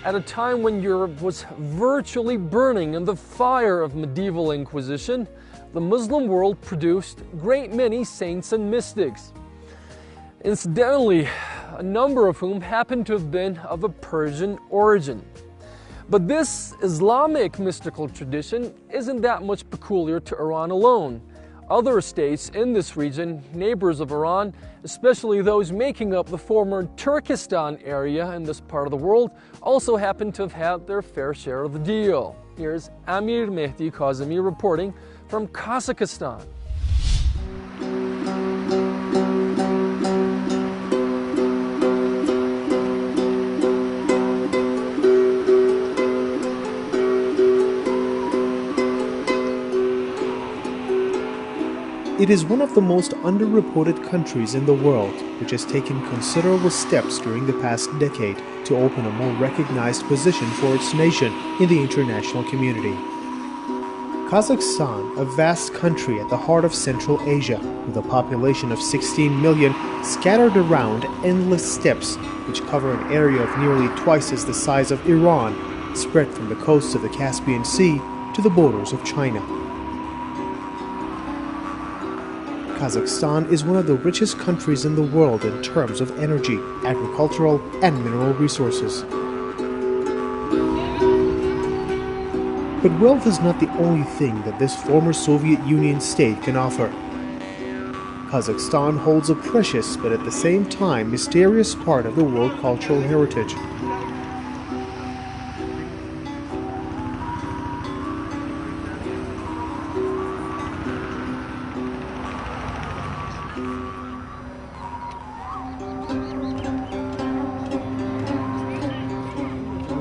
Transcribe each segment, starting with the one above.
At a time when Europe was virtually burning in the fire of medieval Inquisition, the Muslim world produced a great many saints and mystics. Incidentally, a number of whom happen to have been of a Persian origin. But this Islamic mystical tradition isn't that much peculiar to Iran alone. Other states in this region, neighbors of Iran, especially those making up the former Turkestan area in this part of the world, also happen to have had their fair share of the deal. Here's Amir Mehdi Kazemi reporting from Kazakhstan. It is one of the most underreported countries in the world, which has taken considerable steps during the past decade to open a more recognized position for its nation in the international community. Kazakhstan, a vast country at the heart of Central Asia, with a population of 16 million scattered around endless steppes, which cover an area of nearly twice as the size of Iran, spread from the coasts of the Caspian Sea to the borders of China. Kazakhstan is one of the richest countries in the world in terms of energy, agricultural, and mineral resources. But wealth is not the only thing that this former Soviet Union state can offer. Kazakhstan holds a precious but at the same time mysterious part of the world cultural heritage.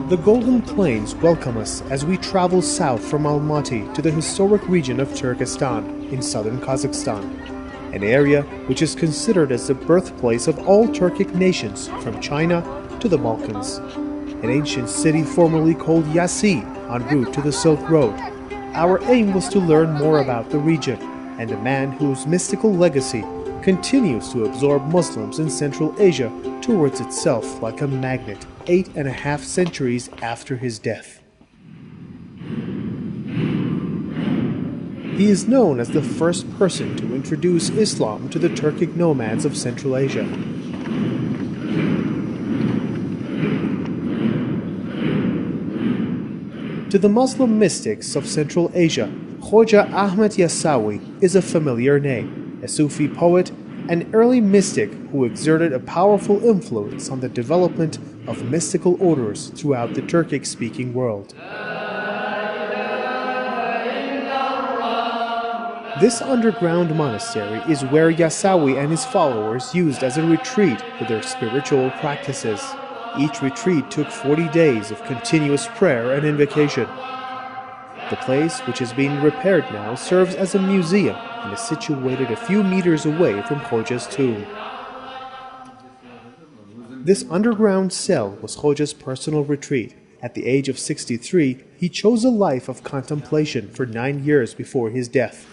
The Golden Plains welcome us as we travel south from Almaty to the historic region of Turkestan in southern Kazakhstan, an area which is considered as the birthplace of all Turkic nations from China to the Balkans. An ancient city formerly called Yasawi en route to the Silk Road. Our aim was to learn more about the region and a man whose mystical legacy continues to absorb Muslims in Central Asia towards itself like a magnet 8.5 centuries after his death. He is known as the first person to introduce Islam to the Turkic nomads of Central Asia. To the Muslim mystics of Central Asia, Khoja Ahmed Yasawi is a familiar name, a Sufi poet, an early mystic who exerted a powerful influence on the development of mystical orders throughout the Turkic-speaking world. This underground monastery is where Yasawi and his followers used as a retreat for their spiritual practices. Each retreat took 40 days of continuous prayer and invocation. The place, which is being repaired now, serves as a museum and is situated a few meters away from Khoja's tomb. This underground cell was Khoja's personal retreat. At the age of 63, he chose a life of contemplation for 9 years before his death.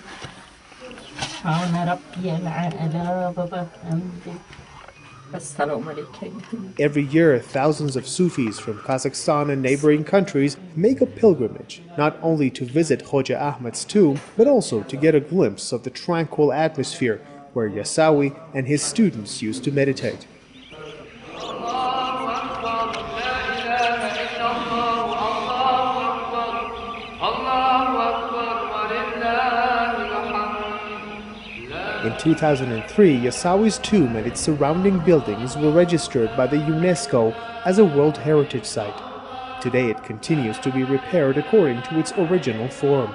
Every year, thousands of Sufis from Kazakhstan and neighboring countries make a pilgrimage, not only to visit Khoja Ahmed's tomb, but also to get a glimpse of the tranquil atmosphere where Yasawi and his students used to meditate. In 2003, Yasawi's tomb and its surrounding buildings were registered by the UNESCO as a World Heritage Site. Today it continues to be repaired according to its original form.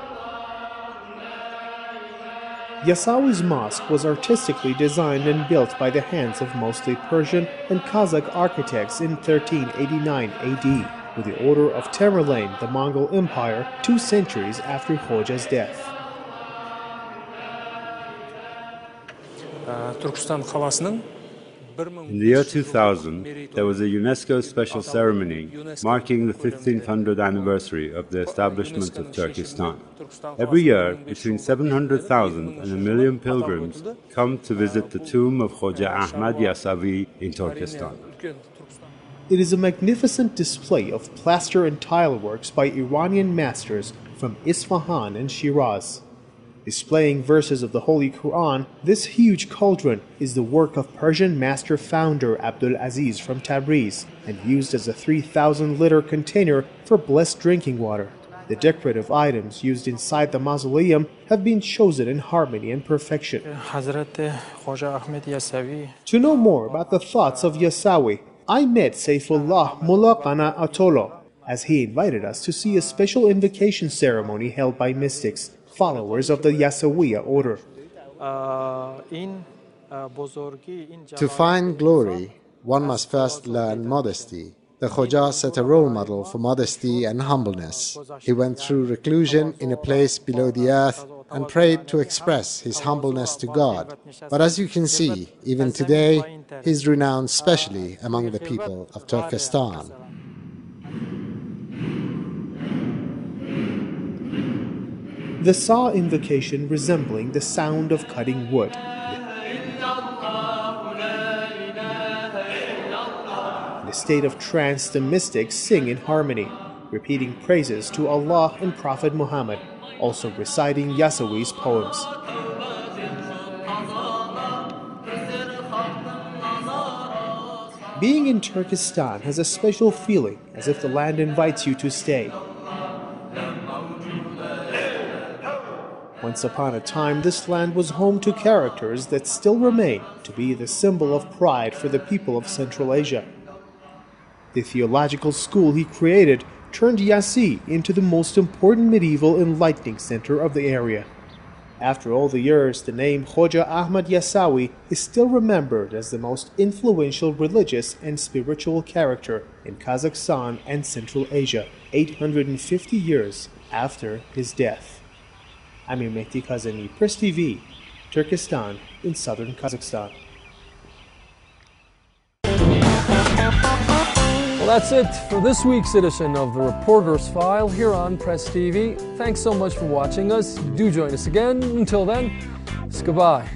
Yasawi's mosque was artistically designed and built by the hands of mostly Persian and Kazakh architects in 1389 AD, with the order of Tamerlane, the Mongol Empire, 2 centuries after Khoja's death. In the year 2000, there was a UNESCO special ceremony marking the 1500th anniversary of the establishment of Turkestan. Every year, between 700,000 and 1 million pilgrims come to visit the tomb of Khoja Ahmed Yasawi in Turkestan. It is a magnificent display of plaster and tile works by Iranian masters from Isfahan and Shiraz. Displaying verses of the Holy Quran, this huge cauldron is the work of Persian master founder Abdul Aziz from Tabriz and used as a 3,000-liter container for blessed drinking water. The decorative items used inside the mausoleum have been chosen in harmony and perfection. Khoja Ahmed Yasawi. To know more about the thoughts of Yasawi, I met Saifullah Mulaqana Atolo as he invited us to see a special invocation ceremony held by mystics, followers of the Yasawiya order. To find glory, one must first learn modesty. The Khoja set a role model for modesty and humbleness. He went through reclusion in a place below the earth and prayed to express his humbleness to God. But as you can see, even today, he is renowned specially among the people of Turkestan. The Sa invocation resembling the sound of cutting wood. In a state of trance, the mystics sing in harmony, repeating praises to Allah and Prophet Muhammad, also reciting Yasawi's poems. Being in Turkestan has a special feeling, as if the land invites you to stay. Once upon a time, this land was home to characters that still remain to be the symbol of pride for the people of Central Asia. The theological school he created turned Yasi into the most important medieval enlightening center of the area. After all the years, the name Khoja Ahmed Yasawi is still remembered as the most influential religious and spiritual character in Kazakhstan and Central Asia, 850 years after his death. I'm Mehdi Kazemi, Press TV, Turkestan in southern Kazakhstan. Well, that's it for this week's edition of The Reporter's File here on Press TV. Thanks so much for watching us. Do join us again. Until then, it's goodbye.